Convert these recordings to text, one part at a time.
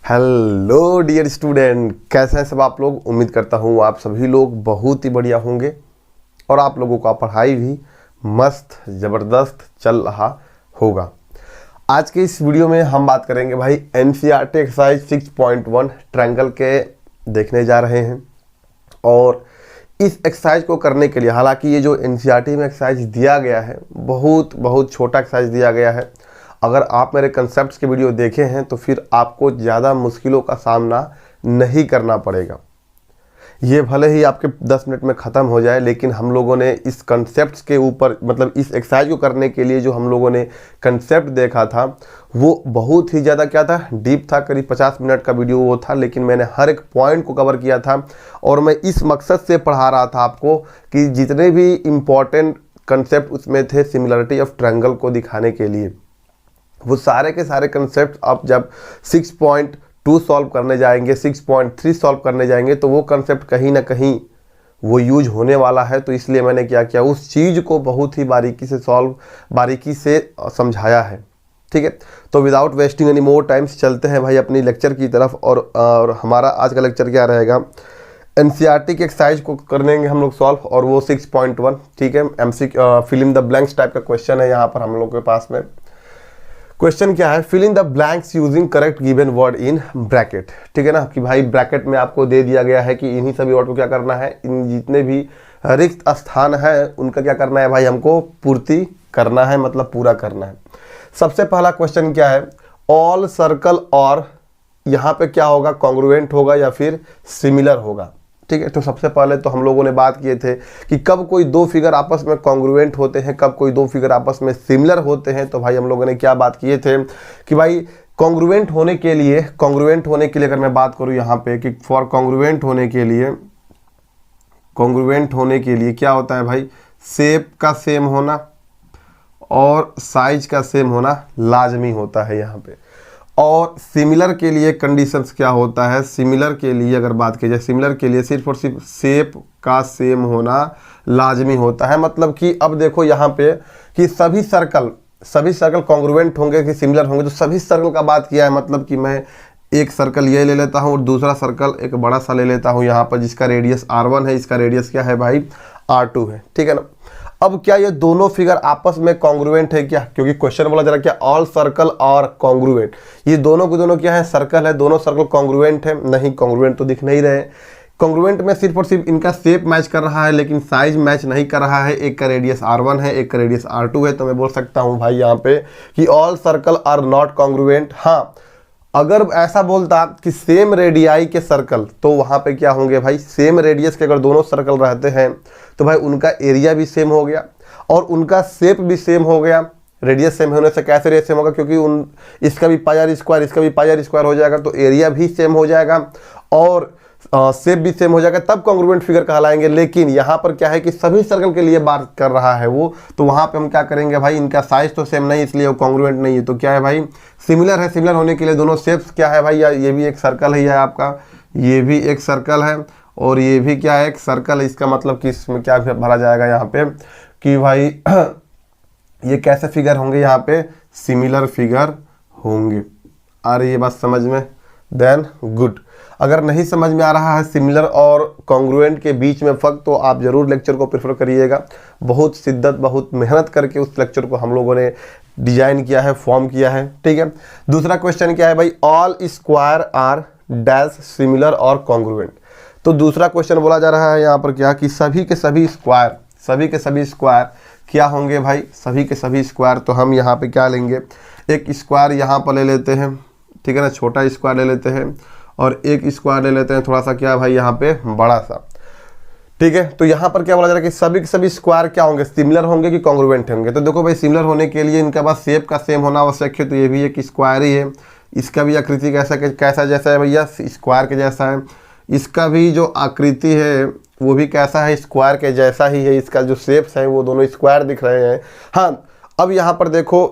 Hello dear student, कैसे हैं सब आप लोग। उम्मीद करता हूँ आप सभी लोग बहुत ही बढ़िया होंगे और आप लोगों का पढ़ाई भी मस्त ज़बरदस्त चल रहा होगा। आज के इस वीडियो में हम बात करेंगे भाई एनसीईआरटी एक्सरसाइज 6.1 ट्रायंगल के देखने जा रहे हैं। और इस एक्सरसाइज को करने के लिए, हालांकि ये जो एनसीईआरटी में एक्सरसाइज दिया गया है बहुत छोटा एक्सरसाइज दिया गया है। अगर आप मेरे कंसेप्ट्स के वीडियो देखे हैं तो फिर आपको ज़्यादा मुश्किलों का सामना नहीं करना पड़ेगा। ये भले ही आपके 10 मिनट में ख़त्म हो जाए, लेकिन हम लोगों ने इस कंसेप्ट्स के ऊपर, मतलब इस एक्सरसाइज को करने के लिए जो हम लोगों ने कंसेप्ट देखा था वो बहुत ही ज़्यादा क्या था, डीप था। करीब 50 मिनट का वीडियो वो था, लेकिन मैंने हर एक पॉइंट को कवर किया था। और मैं इस मकसद से पढ़ा रहा था आपको कि जितने भी इम्पॉर्टेंट कंसेप्ट उसमें थे सिमिलरिटी ऑफ ट्रायंगल को दिखाने के लिए, वो सारे के सारे कंसेप्ट आप जब 6.2 सॉल्व करने जाएंगे, 6.3 सॉल्व करने जाएंगे, तो वो कंसेप्ट कहीं ना कहीं वो यूज होने वाला है। तो इसलिए मैंने क्या किया, उस चीज़ को बहुत ही बारीकी से समझाया है। ठीक है, तो without wasting any more times चलते हैं भाई अपनी लेक्चर की तरफ। और हमारा आज का लेक्चर क्या रहेगा, एनसीईआरटी के एक्सरसाइज को करने हम लोग सॉल्व, और वो 6.1। ठीक है, fill in the blanks type का क्वेश्चन है यहाँ पर हम लोग के पास में। क्वेश्चन क्या है, fill in the blanks using correct given word in bracket. ठीक है ना, कि भाई ब्रैकेट में आपको दे दिया गया है कि इन्हीं सभी वर्ड को क्या करना है, इन जितने भी रिक्त स्थान है उनका क्या करना है भाई, हमको पूर्ति करना है, मतलब पूरा करना है। सबसे पहला क्वेश्चन क्या है, ऑल सर्कल, और यहाँ पे क्या होगा, कॉन्ग्रुएंट होगा या फिर सिमिलर होगा। ठीक है, तो सबसे पहले तो हम लोगों ने बात किए थे कि कब कोई दो फिगर आपस में कॉन्ग्रुएंट होते हैं, कब कोई दो फिगर आपस में सिमिलर होते हैं। तो भाई हम लोगों ने क्या बात किए थे कि भाई कॉन्ग्रुएंट होने के लिए अगर मैं बात करूं यहाँ पे कि फॉर कॉन्ग्रुएंट होने के लिए क्या होता है भाई, शेप का सेम होना और साइज का सेम होना लाजमी होता है यहाँ पे। और सिमिलर के लिए कंडीशंस क्या होता है, सिमिलर के लिए अगर बात की जाए, सिमिलर के लिए सिर्फ और सिर्फ शेप का सेम होना लाजमी होता है। मतलब कि अब देखो यहाँ पे कि सभी सर्कल कॉन्ग्रुएंट होंगे कि सिमिलर होंगे, तो सभी सर्कल का बात किया है। मतलब कि मैं एक सर्कल ये ले लेता हूँ और दूसरा सर्कल एक बड़ा सा ले लेता हूँ यहाँ पर, जिसका रेडियस R1 है, इसका रेडियस क्या है भाई, R2 है। ठीक है ना, अब क्या ये दोनों फिगर आपस में कॉन्ग्रुएंट है क्या, क्योंकि क्वेश्चन बोला जा रहा है क्या, ऑल सर्कल और कॉन्ग्रुएंट, ये दोनों के दोनों क्या है, सर्कल है, दोनों सर्कल कॉन्ग्रुएंट है। नहीं, कॉन्ग्रुएंट तो दिख नहीं रहे। कॉन्ग्रुएंट में सिर्फ और सिर्फ इनका शेप मैच कर रहा है, लेकिन साइज मैच नहीं कर रहा है। एक का रेडियस R1 है, एक का रेडियस R2 है। तो मैं बोल सकता हूँ भाई यहाँ पे कि all circle are not congruent. हाँ, अगर ऐसा बोलता कि सेम रेडियाई के सर्कल, तो वहाँ पे क्या होंगे भाई, सेम रेडियस के अगर दोनों सर्कल रहते हैं तो भाई उनका एरिया भी सेम हो गया और उनका शेप भी सेम हो गया। रेडियस सेम होने से कैसे रेडियस सेम होगा, क्योंकि इसका भी पाई आर स्क्वायर, इसका भी पाई आर स्क्वायर हो जाएगा, तो एरिया भी सेम हो जाएगा और शेप भी सेम हो जाएगा, तब कॉन्ग्रुएंट फिगर कहलाएंगे। लेकिन यहाँ पर क्या है कि सभी सर्कल के लिए बात कर रहा है वो, तो वहाँ पे हम क्या करेंगे भाई, इनका साइज तो सेम नहीं, इसलिए वो कॉन्ग्रुएंट नहीं है। तो क्या है भाई, सिमिलर है। सिमिलर होने के लिए दोनों शेप्स क्या है भाई, ये भी एक सर्कल ही है आपका, ये भी एक सर्कल है और ये भी क्या है, एक सर्कल है। इसका मतलब कि इसमें क्या भरा जाएगा यहाँ पे कि भाई ये कैसे फिगर होंगे, यहाँ पे सिमिलर फिगर होंगे। आ रही है बात समझ में, देन गुड। अगर नहीं समझ में आ रहा है सिमिलर और कॉन्ग्रुएंट के बीच में फ़र्क, तो आप ज़रूर लेक्चर को प्रेफर करिएगा। बहुत शिद्दत, बहुत मेहनत करके उस लेक्चर को हम लोगों ने डिजाइन किया है, फॉर्म किया है। ठीक है, दूसरा क्वेश्चन क्या है भाई, all square are dash similar और कॉन्ग्रुएंट। तो दूसरा क्वेश्चन बोला जा रहा है यहाँ पर क्या कि सभी के सभी स्क्वायर क्या होंगे भाई, सभी के सभी स्क्वायर। तो हम यहाँ पे क्या लेंगे, एक स्क्वायर यहाँ पर ले लेते हैं, ठीक है ना, छोटा स्क्वायर ले लेते हैं, और एक स्क्वायर ले लेते हैं थोड़ा सा क्या भाई यहाँ पे बड़ा सा। ठीक है, तो यहाँ पर क्या बोला जा रहा है कि सभी के सभी स्क्वायर क्या होंगे, सिमिलर होंगे कि कॉन्ग्रुएंट होंगे। तो देखो भाई, सिमिलर होने के लिए इनका बस शेप का सेम होना आवश्यक है। तो ये भी एक स्क्वायर ही है, इसका भी आकृति कैसा जैसा है भैया, स्क्वायर के जैसा है। इसका भी जो आकृति है वो भी कैसा है, स्क्वायर के जैसा ही है। इसका जो शेप्स है वो दोनों स्क्वायर दिख रहे हैं। हाँ, अब यहाँ पर देखो,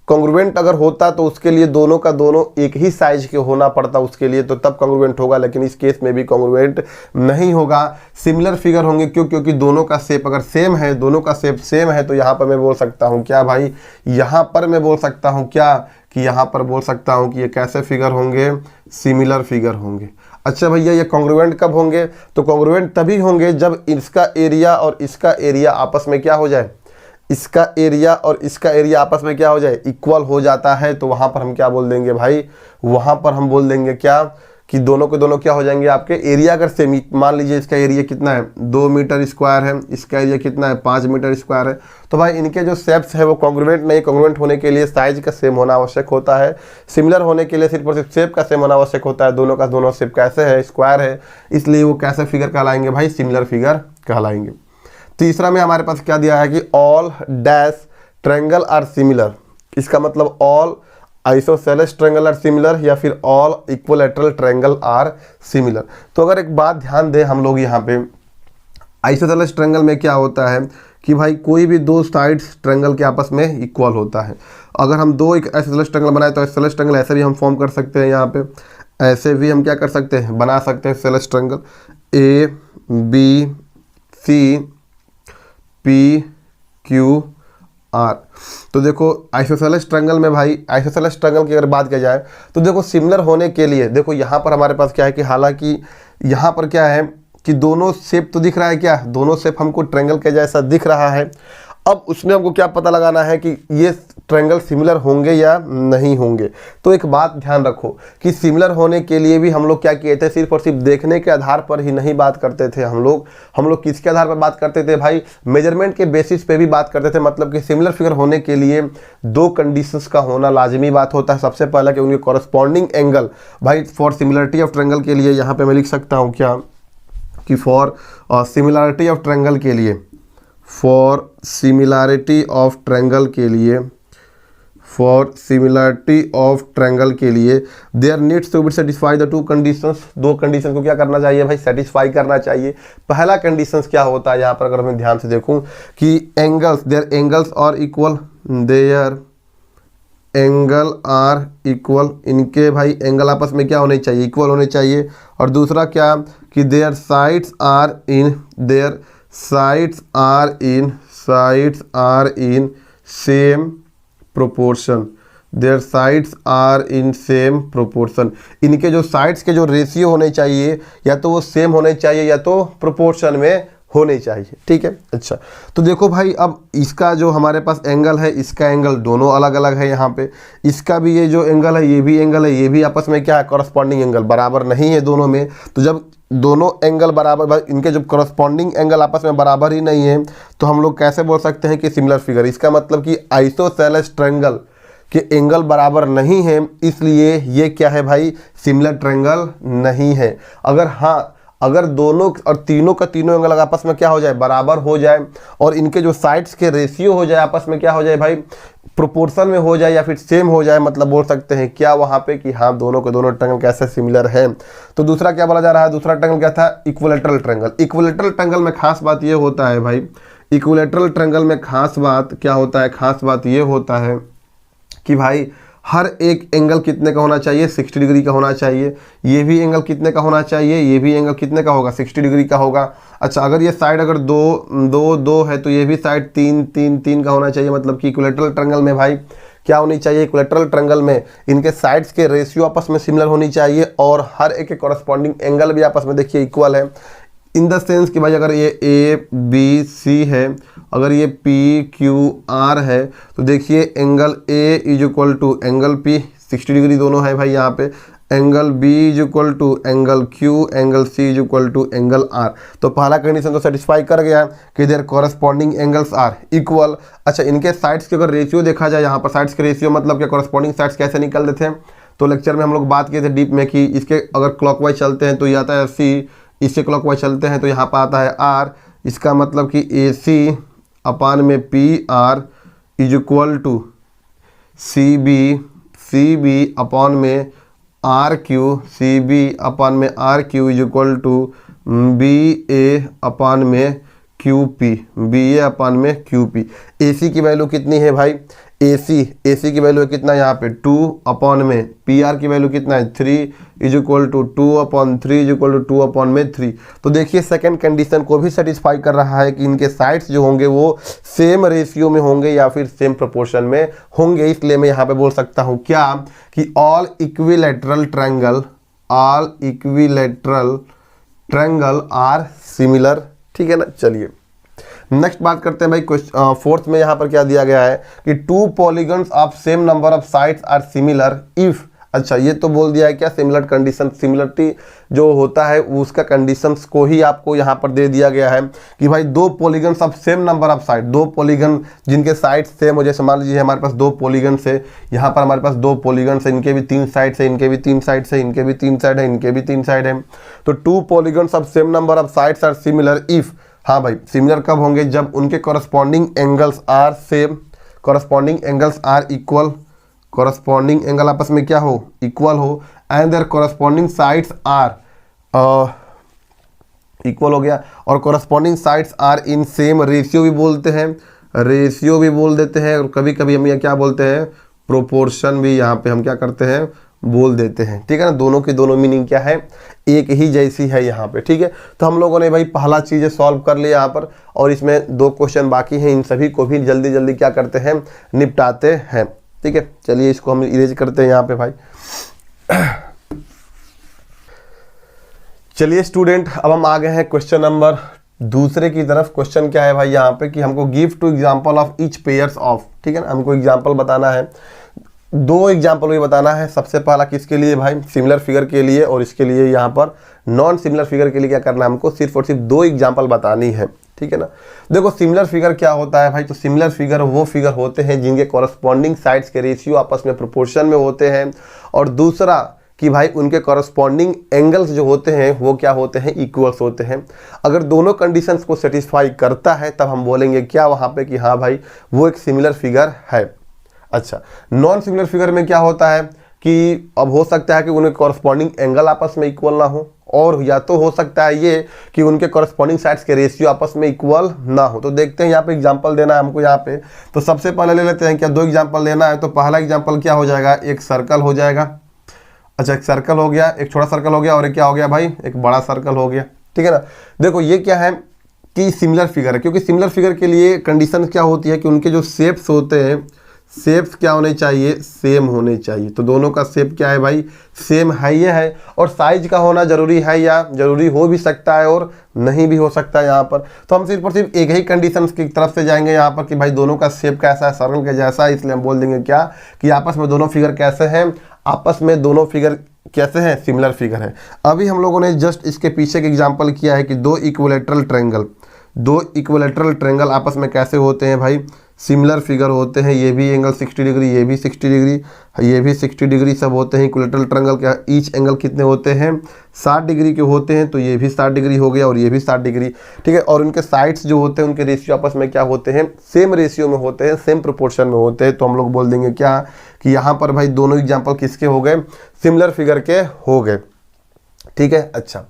कॉन्ग्रुएंट अगर होता तो उसके लिए दोनों का दोनों एक ही साइज के होना पड़ता उसके लिए, तो तब कॉन्ग्रुएंट होगा। लेकिन इस केस में भी कॉन्ग्रुएंट नहीं होगा, सिमिलर फिगर होंगे। क्यों, क्योंकि दोनों का शेप अगर सेम है, दोनों का शेप सेम है, तो यहाँ पर मैं बोल सकता हूँ क्या भाई, यहाँ पर मैं बोल सकता हूँ क्या कि यहाँ पर बोल सकता हूँ कि ये कैसे फिगर होंगे, सिमिलर फिगर होंगे। अच्छा भैया ये कॉन्ग्रुएंट कब होंगे? तो कॉन्ग्रुएंट तभी होंगे जब इसका एरिया और इसका एरिया आपस में क्या हो जाए, इसका एरिया और इसका एरिया आपस में क्या हो जाए, इक्वल हो जाता है। तो वहां पर हम क्या बोल देंगे भाई, वहां पर हम बोल देंगे क्या कि दोनों के दोनों क्या हो जाएंगे आपके, एरिया अगर सेम, मान लीजिए इसका एरिया कितना है 2 मीटर स्क्वायर है, इसका एरिया कितना है 5 मीटर स्क्वायर है, तो भाई इनके जो शेप्स है वो कॉन्ग्रुएंट नहीं, कॉन्ग्रुएंट होने के लिए साइज का सेम होना आवश्यक होता है। सिमिलर होने के लिए सिर्फ और सिर्फ शेप का सेम होना आवश्यक होता है। दोनों का दोनों शेप कैसे है, स्क्वायर है, इसलिए वो कैसे फिगर कहलाएंगे भाई, सिमिलर फिगर कहलाएंगे। तीसरा में हमारे पास क्या दिया है कि all dash triangle are similar. इसका मतलब all isosceles triangle are similar या फिर all equilateral triangle are similar. तो अगर एक बात ध्यान दें हम लोग यहाँ पे, आइसोसेलेस ट्रायंगल में क्या होता है कि भाई कोई भी दो साइड्स ट्रायंगल के आपस में इक्वल होता है। अगर हम दो एक आइसोसेलेस ट्रायंगल बनाए तो आइसोसेलेस ट्रायंगल ऐसे भी हम फॉर्म कर सकते हैं, यहाँ पे ऐसे भी हम क्या कर सकते हैं, बना सकते हैं isosceles triangle A B C P Q R. तो देखो आइसोसेलेस ट्रायंगल में भाई, आइसोसेलेस ट्रायंगल की अगर बात किया जाए तो देखो सिमिलर होने के लिए देखो यहाँ पर हमारे पास क्या है कि हालांकि यहाँ पर क्या है कि दोनों शेप तो दिख रहा है, क्या दोनों शेप हमको ट्रायंगल के जैसा दिख रहा है। अब उसमें हमको क्या पता लगाना है कि ये ट्रायंगल सिमिलर होंगे या नहीं होंगे। तो एक बात ध्यान रखो कि सिमिलर होने के लिए भी हम लोग क्या किए थे, सिर्फ और सिर्फ देखने के आधार पर ही नहीं बात करते थे हम लोग किसके आधार पर बात करते थे भाई, मेजरमेंट के बेसिस पे भी बात करते थे। मतलब कि सिमिलर फिगर होने के लिए दो कंडीशंस का होना लाजमी बात होता है। सबसे पहला कि उनके कॉरस्पॉन्डिंग एंगल, भाई फॉर सिमिलरिटी ऑफ ट्रायंगल के लिए यहाँ पे मैं लिख सकता हूँ क्या कि फॉर सिमिलरिटी ऑफ ट्रायंगल के लिए, फॉर सिमिलरिटी ऑफ ट्रायंगल के लिए, फॉर सिमिलरिटी ऑफ ट्रायंगल के लिए there needs to be satisfy the two conditions. दो कंडीशन को क्या करना चाहिए भाई, सेटिस्फाई करना चाहिए। पहला कंडीशंस क्या होता है यहाँ पर अगर मैं ध्यान से देखूं कि angles, their angles are equal, their angle are equal, इनके भाई एंगल आपस में क्या होने चाहिए, इक्वल होने चाहिए। और दूसरा क्या कि their sides are in, their sides are in same proportion, their sides are in same proportion. इनके जो साइड्स के जो रेशियो होने चाहिए या तो वो सेम होने चाहिए या तो प्रोपोर्शन में होने चाहिए, ठीक है। अच्छा तो देखो भाई अब इसका जो हमारे पास एंगल है, इसका एंगल दोनों अलग अलग है। यहाँ पे इसका भी ये जो एंगल है, ये भी एंगल है, ये भी आपस में क्या है, कॉरस्पॉन्डिंग एंगल बराबर नहीं है दोनों में। तो जब दोनों एंगल बराबर, इनके जो कॉरस्पॉन्डिंग एंगल आपस में बराबर ही नहीं है तो हम लोग कैसे बोल सकते हैं कि सिमिलर फिगर। इसका मतलब कि आइसोसेलेस ट्रायंगल के एंगल बराबर नहीं है, इसलिए ये क्या है भाई, सिमिलर ट्रायंगल नहीं है। अगर हाँ, अगर दोनों और तीनों का तीनों एंगल आपस में क्या हो जाए, बराबर हो जाए और इनके जो साइड्स के रेशियो हो जाए आपस में क्या हो जाए भाई, प्रोपोर्शन में हो जाए या फिर सेम हो जाए, मतलब बोल सकते हैं क्या वहाँ पे कि हाँ दोनों के दोनों ट्रायंगल कैसे सिमिलर है। तो दूसरा क्या बोला जा रहा है, दूसरा ट्रायंगल क्या था, इक्विलैटरल ट्रायंगल। इक्विलैटरल ट्रायंगल में खास बात ये होता है भाई, इक्विलैटरल ट्रायंगल में खास बात क्या होता है, खास बात ये होता है कि भाई हर एक एंगल कितने का होना चाहिए, 60 डिग्री का होना चाहिए। ये भी एंगल कितने का होना चाहिए, ये भी एंगल कितने का होगा, 60 डिग्री का होगा। अच्छा अगर ये साइड अगर दो है तो ये भी साइड 3 का होना चाहिए। मतलब कि इक्विलैटरल ट्रायंगल में भाई क्या होनी चाहिए, इक्विलैटरल ट्रायंगल में इनके साइड्स के रेशियो आपस में सिमिलर होनी चाहिए और हर एक के कॉरस्पॉन्डिंग एंगल भी आपस में देखिए इक्वल है। इन द सेंस कि भाई अगर ये ए बी सी है, अगर ये पी क्यू आर है तो देखिए angle A is equal to angle P, 60 degree दोनों है भाई यहाँ पे, angle B is equal to angle Q, angle C is equal to angle R. तो पहला कंडीशन तो सेटिस्फाई कर गया कि their corresponding angles are equal. अच्छा इनके साइड्स के अगर रेशियो देखा जाए, यहाँ पर साइड्स के रेशियो मतलब क्या, कॉरस्पॉन्डिंग साइड्स कैसे निकलते थे, तो लेक्चर में हम लोग बात किए थे डीप में कि इसके अगर क्लॉकवाइज चलते हैं तो ये आता है सी, इससे क्लॉकवाइज चलते हैं तो यहाँ पर आता है आर। इसका मतलब कि ए सी अपान में P R is equal to C B upon में R Q, C B upon में R Q is equal to B A upon में Q P, B A upon में क्यू पी। ए सी की value कितनी है भाई, ए सी की वैल्यू कितना है यहाँ पे 2 अपॉन में, पी आर की वैल्यू कितना है 3 is equal to 2/3 is equal to 2/3। तो देखिए सेकंड कंडीशन को भी सेटिस्फाई कर रहा है कि इनके साइड्स जो होंगे वो सेम रेशियो में होंगे या फिर सेम प्रोपोर्शन में होंगे। इसलिए मैं यहाँ पे बोल सकता हूँ क्या कि all equilateral triangle all equilateral triangle are similar. ठीक है ना। चलिए नेक्स्ट बात करते हैं भाई फोर्थ में यहाँ पर क्या दिया गया है कि two polygons of same number of sides are similar if. अच्छा, ये तो बोल दिया है क्या सिमिलर कंडीशन, सिमिलरिटी जो होता है उसका कंडीशंस को ही आपको यहाँ पर दे दिया गया है कि भाई दो polygons of same number of side, दो पॉलीगन जिनके साइड सेम हो, जैसे मान लीजिए हमारे पास दो पॉलीगन्स है, यहाँ पर हमारे पास दो पॉलीगन्स है, इनके भी 3 साइड है, इनके भी 3 साइड है, इनके भी 3 साइड है, इनके भी 3 साइड है। तो two polygons of same number of sides are similar if. हाँ भाई, सिमिलर कब होंगे? जब उनके corresponding angles are same, corresponding angles are equal, corresponding angle आपस में क्या हो? इक्वल हो, and their corresponding sides are equal हो गया, और corresponding sides are in same ratio भी बोलते हैं, रेशियो भी बोल देते हैं, और कभी कभी हम ये क्या बोलते हैं? प्रोपोर्शन भी यहाँ पे हम क्या करते हैं? बोल देते हैं। ठीक है ना। दोनों की दोनों मीनिंग क्या है? एक ही जैसी है यहाँ पे। ठीक है, तो हम लोगों ने भाई पहला चीज़ें सॉल्व कर लिया यहाँ पर, और इसमें 2 क्वेश्चन बाकी हैं, इन सभी को भी जल्दी जल्दी क्या करते हैं? निपटाते हैं। ठीक है, चलिए इसको हम इरेज करते हैं यहाँ पे भाई। चलिए स्टूडेंट, अब हम आ गए हैं क्वेश्चन नंबर दूसरे की तरफ। क्वेश्चन क्या है भाई यहाँ पे कि हमको give two example of each pairs of. ठीक है ना, हमको एग्जांपल बताना है, 2 एग्जांपल भी बताना है। सबसे पहला किसके लिए भाई? सिमिलर फिगर के लिए, और इसके लिए यहाँ पर नॉन सिमिलर फिगर के लिए क्या करना है? हमको सिर्फ और सिर्फ 2 एग्जांपल बतानी है। ठीक है ना। देखो सिमिलर फिगर क्या होता है भाई? तो सिमिलर फिगर वो फिगर होते हैं जिनके कॉरस्पॉन्डिंग साइड्स के रेशियो आपस में प्रोपोर्शन में होते हैं, और दूसरा कि भाई उनके कॉरस्पॉन्डिंग एंगल्स जो होते हैं वो क्या होते हैं? इक्वल्स होते हैं। अगर दोनों कंडीशंस को सेटिस्फाई करता है तब हम बोलेंगे क्या वहाँ पे कि हाँ भाई वो एक सिमिलर फिगर है। अच्छा, नॉन सिमिलर फिगर में क्या होता है कि अब हो सकता है कि उनके कॉरस्पॉन्डिंग एंगल आपस में इक्वल ना हो, और या तो हो सकता है ये कि उनके कॉरस्पॉन्डिंग साइड्स के रेशियो आपस में इक्वल ना हो। तो देखते हैं यहाँ पे एग्जांपल देना है हमको यहाँ पे। तो सबसे पहले ले लेते हैं, क्या 2 एग्जांपल लेना है? तो पहला एग्जांपल क्या हो जाएगा? एक सर्कल हो जाएगा। अच्छा, एक सर्कल हो गया, एक छोटा सर्कल हो गया, और एक क्या हो गया भाई? एक बड़ा सर्कल हो गया। ठीक है ना। देखो ये क्या है कि सिमिलर फिगर है, क्योंकि सिमिलर फिगर के लिए कंडीशन क्या होती है कि उनके जो शेप्स होते हैं, शेप्स क्या होने चाहिए? सेम होने चाहिए। तो दोनों का शेप क्या है भाई? सेम है ये है। और साइज का होना जरूरी है, या जरूरी हो भी सकता है और नहीं भी हो सकता है यहाँ पर। तो हम सिर्फ और सिर्फ एक ही कंडीशन की तरफ से जाएंगे यहाँ पर कि भाई दोनों का शेप कैसा है? सर्कल के जैसा है। इसलिए हम बोल देंगे क्या कि आपस में दोनों फिगर कैसे हैं? आपस में दोनों फिगर कैसे हैं? सिमिलर फिगर है। अभी हम लोगों ने जस्ट इसके पीछे का एग्जाम्पल किया है कि 2 इक्विलेटरल ट्रायंगल, 2 इक्विलेटरल ट्रायंगल आपस में कैसे होते हैं भाई? सिमिलर फिगर होते हैं। ये भी एंगल 60 डिग्री, ये भी 60 डिग्री, ये भी 60 डिग्री, सब होते हैं। इक्विलेटरल ट्रायंगल के ईच एंगल कितने होते हैं? 60 डिग्री के होते हैं। तो ये भी 60 डिग्री हो गया, और ये भी 60 डिग्री। ठीक है, और उनके साइड्स जो होते हैं उनके रेशियो आपस में क्या होते हैं? सेम रेशियो में होते हैं, सेम प्रोपोर्शन में होते हैं। तो हम लोग बोल देंगे क्या कि यहाँ पर भाई दोनों एग्जाम्पल किसके हो गए? सिमिलर फिगर के हो गए। ठीक है। अच्छा,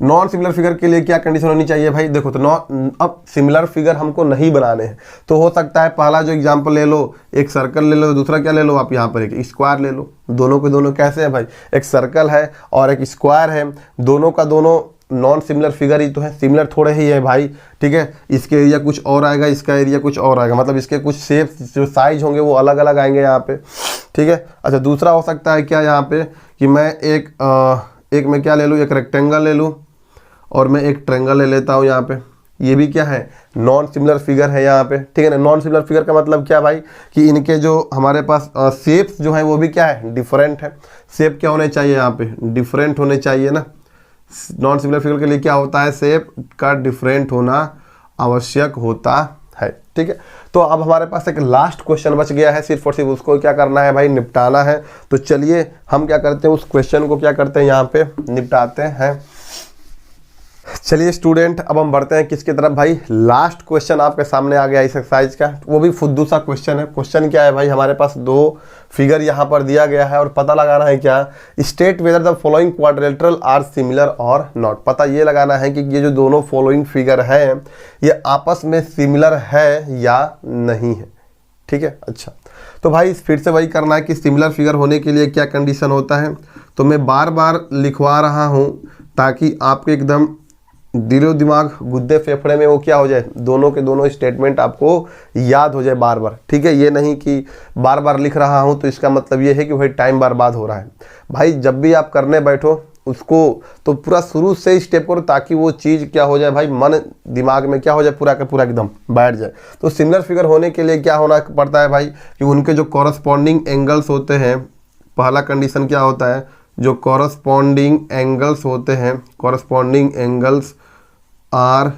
नॉन सिमिलर फिगर के लिए क्या कंडीशन होनी चाहिए भाई? देखो तो अब सिमिलर फिगर हमको नहीं बनाने हैं, तो हो सकता है पहला जो एग्जांपल ले लो, एक सर्कल ले लो, दूसरा क्या ले लो आप यहाँ पर? एक स्क्वायर ले लो। दोनों के दोनों कैसे हैं भाई? एक सर्कल है और एक स्क्वायर है। दोनों का दोनों नॉन सिमिलर फिगर ही तो है, सिमिलर थोड़े ही है भाई। ठीक है, इसके एरिया कुछ और आएगा, इसका एरिया कुछ और आएगा, मतलब इसके कुछ शेप जो साइज होंगे वो अलग अलग आएंगे यहाँ पे। ठीक है। अच्छा, दूसरा हो सकता है क्या यहाँ पे कि मैं एक मैं क्या ले लूँ? एक रेक्टेंगल ले लूँ, और मैं एक ट्रायंगल ले लेता हूँ यहाँ पे। ये भी क्या है? नॉन सिमिलर फिगर है यहाँ पे। ठीक है ना। नॉन सिमिलर फिगर का मतलब क्या भाई कि इनके जो हमारे पास शेप्स जो है वो भी क्या है? डिफरेंट है। शेप क्या होने चाहिए यहाँ पे? डिफरेंट होने चाहिए ना। नॉन सिमिलर फिगर के लिए क्या होता है? शेप का डिफरेंट होना आवश्यक होता है। ठीक है, तो अब हमारे पास एक लास्ट क्वेश्चन बच गया है, सिर्फ और सिर्फ उसको क्या करना है भाई? निपटाना है। तो चलिए हम क्या करते हैं, उस क्वेश्चन को क्या करते हैं यहाँ पे? निपटाते हैं। चलिए स्टूडेंट, अब हम बढ़ते हैं किसकी तरफ भाई? लास्ट क्वेश्चन आपके सामने आ गया इस एक्सरसाइज का, वो भी फुद्दू सा क्वेश्चन है। क्वेश्चन क्या है भाई? हमारे पास 2 फिगर यहाँ पर दिया गया है, और पता लगाना है क्या? State whether the following quadrilateral are similar और नॉट। पता ये लगाना है कि ये जो दोनों फॉलोइंग फिगर है ये आपस में सिमिलर है या नहीं है। ठीक है। अच्छा, तो भाई फिर से वही करना है कि सिमिलर फिगर होने के लिए क्या कंडीशन होता है। तो मैं बार बार लिखवा रहा हूँ ताकि आपके एकदम दिलो दिमाग गुद्दे फेफड़े में वो क्या हो जाए? दोनों के दोनों स्टेटमेंट आपको याद हो जाए बार बार। ठीक है, ये नहीं कि बार बार लिख रहा हूँ तो इसका मतलब ये है कि भाई टाइम बर्बाद हो रहा है। भाई जब भी आप करने बैठो उसको तो पूरा शुरू से स्टेप करो ताकि वो चीज़ क्या हो जाए भाई, मन दिमाग में क्या हो जाए, पूरा का पूरा एकदम बैठ जाए। तो सिमिलर फिगर होने के लिए क्या होना पड़ता है भाई कि उनके जो कॉरस्पॉन्डिंग एंगल्स होते हैं, पहला कंडीशन क्या होता है, जो कॉरस्पॉन्डिंग एंगल्स होते हैं, कॉरस्पॉन्डिंग एंगल्स आर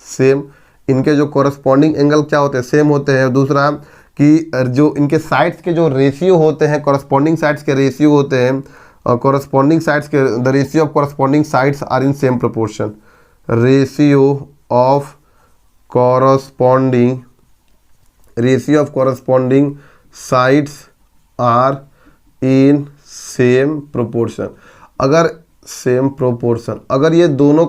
सेम, इनके जो कॉरस्पॉन्डिंग एंगल क्या होते हैं, सेम होते हैं। दूसरा कि जो इनके साइड्स के जो रेशियो होते हैं, कॉरस्पॉन्डिंग साइड्स के रेशियो होते हैं, कॉरस्पॉन्डिंग साइड्स के the ratio of corresponding sides are in same proportion, ratio of corresponding sides are in same proportion. अगर सेम प्रोपोर्शन, अगर ये दोनों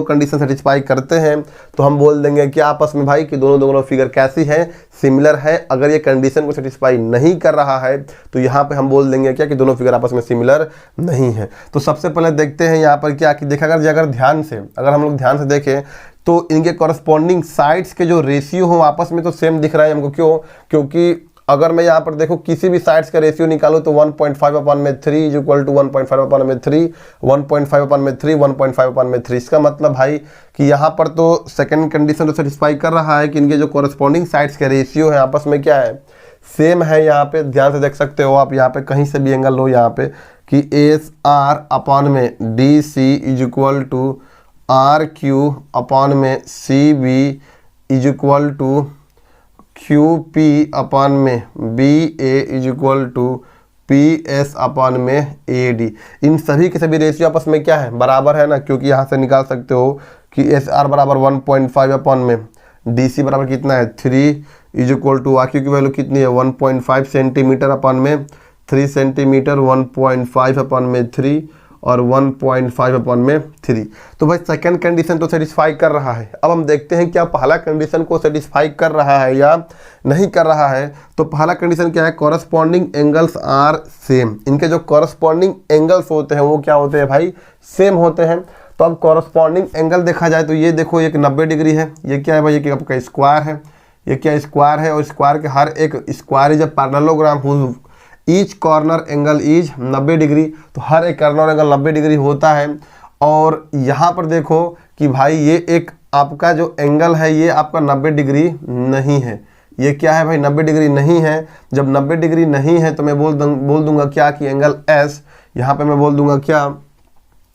कंडीशन सेटिस्फाई करते हैं तो हम बोल देंगे कि आपस में भाई कि दोनों फिगर कैसी है, सिमिलर है। अगर ये कंडीशन को सेटिस्फाई नहीं कर रहा है तो यहाँ पे हम बोल देंगे क्या कि दोनों फिगर आपस में सिमिलर नहीं है। तो सबसे पहले देखते हैं यहाँ पर क्या कि देखा अगर हम लोग ध्यान से देखें तो इनके कॉरस्पॉन्डिंग साइड्स के जो रेशियो हो आपस में तो सेम दिख रहा है हमको। क्यों? क्योंकि अगर मैं यहाँ पर देखो किसी भी साइड्स का रेशियो निकालूं तो 1.5/3 इज इक्वल टू 1.5/3, 1.5/3, 1.5/3। इसका मतलब भाई कि यहाँ पर तो सेकंड कंडीशन तो सेटिस्फाई कर रहा है कि इनके जो कॉरस्पॉन्डिंग साइड्स के रेशियो है आपस में क्या है, सेम है। यहाँ पे ध्यान से देख सकते हो आप, यहाँ पे कहीं से भी एंगल लो यहाँ पे कि SR/DC is equal to RQ/CB is equal to QP/BA is equal to PS/AD। इन सभी के सभी रेशियो आपस में क्या है, बराबर है ना। क्योंकि यहाँ से निकाल सकते हो कि SR बराबर 1.5 DC बराबर कितना है 3 इज इक्वल टू RQ की वैल्यू कितनी है 1.5 सेंटीमीटर 3 सेंटीमीटर, 1.5/3 और 1.5/3। तो भाई सेकंड कंडीशन तो सेटिस्फाई कर रहा है। अब हम देखते हैं क्या पहला कंडीशन को सेटिस्फाई कर रहा है या नहीं कर रहा है। तो पहला कंडीशन क्या है, कॉरस्पॉन्डिंग एंगल्स आर सेम। इनके जो कॉरस्पॉन्डिंग एंगल्स होते हैं वो क्या होते हैं भाई, सेम होते हैं। तो अब कॉरस्पॉन्डिंग एंगल देखा जाए तो ये देखो एक 90 डिग्री है, ये क्या है भाई, ये आपका स्क्वायर है, ये क्या स्क्वायर है। और स्क्वायर के हर एक square is a parallelogram each corner angle is 90 degree. तो हर एक कॉर्नर एंगल 90 डिग्री होता है। और यहाँ पर देखो कि भाई ये एक आपका जो एंगल है ये आपका 90 डिग्री नहीं है। ये क्या है भाई, 90 डिग्री नहीं है। जब 90 डिग्री नहीं है तो मैं बोल दूंगा क्या कि एंगल S, यहाँ पे मैं बोल दूंगा क्या,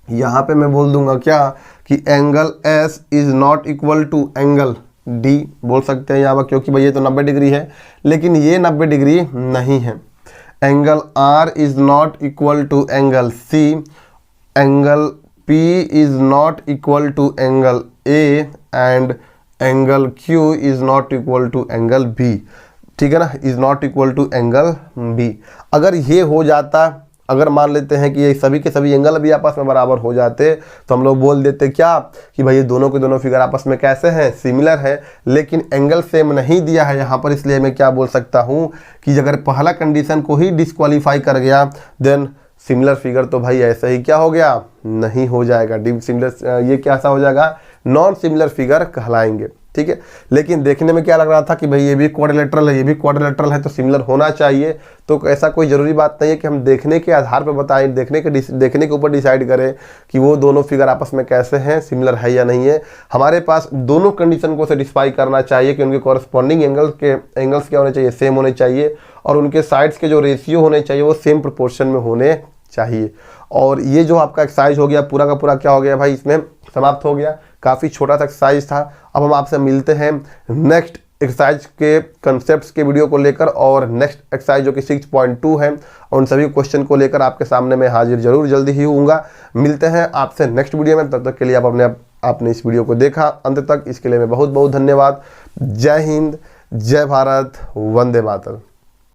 यहाँ पे मैं बोल दूंगा क्या कि angle S is not equal to angle D बोल सकते हैं यहाँ पर। क्योंकि भाई ये तो 90 डिग्री है लेकिन ये 90 डिग्री नहीं है। Angle R is not equal to angle C, angle P is not equal to angle A and angle Q is not equal to angle B। ठीक है ना, is not equal to angle B। अगर ये हो जाता, अगर मान लेते हैं कि ये सभी के सभी एंगल भी आपस में बराबर हो जाते तो हम लोग बोल देते क्या कि भाई ये दोनों के दोनों फिगर आपस में कैसे हैं, सिमिलर है। लेकिन एंगल सेम नहीं दिया है यहाँ पर, इसलिए मैं क्या बोल सकता हूँ कि अगर पहला कंडीशन को ही डिस्क्वालीफाई कर गया देन सिमिलर फिगर तो भाई ऐसा ही क्या हो गया, नहीं हो जाएगा। सिमिलर ये कैसा हो जाएगा, नॉन सिमिलर फिगर कहलाएंगे। ठीक है, लेकिन देखने में क्या लग रहा था कि भाई ये भी क्वाड्रिलेटरल है, ये भी क्वाड्रिलेटरल है तो सिमिलर होना चाहिए। तो ऐसा कोई ज़रूरी बात नहीं है कि हम देखने के आधार पर बताएं, देखने के ऊपर डिसाइड करें कि वो दोनों फिगर आपस में कैसे हैं, सिमिलर है या नहीं है। हमारे पास दोनों कंडीशन को सेटिस्फाई करना चाहिए कि उनके कॉरस्पॉन्डिंग एंगल्स क्या होने चाहिए, सेम होने चाहिए। और उनके साइड्स के जो रेशियो होने चाहिए वो सेम प्रोपोर्शन में होने चाहिए। और ये जो आपका एक्सरसाइज हो गया पूरा का पूरा क्या हो गया भाई, इसमें समाप्त हो गया। काफ़ी छोटा सा एक्सरसाइज था। अब हम आपसे मिलते हैं नेक्स्ट एक्सरसाइज के कंसेप्ट्स के वीडियो को लेकर और नेक्स्ट एक्सरसाइज जो कि 6.2 है और उन सभी क्वेश्चन को लेकर आपके सामने मैं हाजिर जरूर जल्दी ही होऊंगा। मिलते हैं आपसे नेक्स्ट वीडियो में, तब तक के लिए आपने इस वीडियो को देखा अंत तक, इसके लिए मैं बहुत बहुत धन्यवाद। जय हिंद, जय भारत, वंदे मातरम।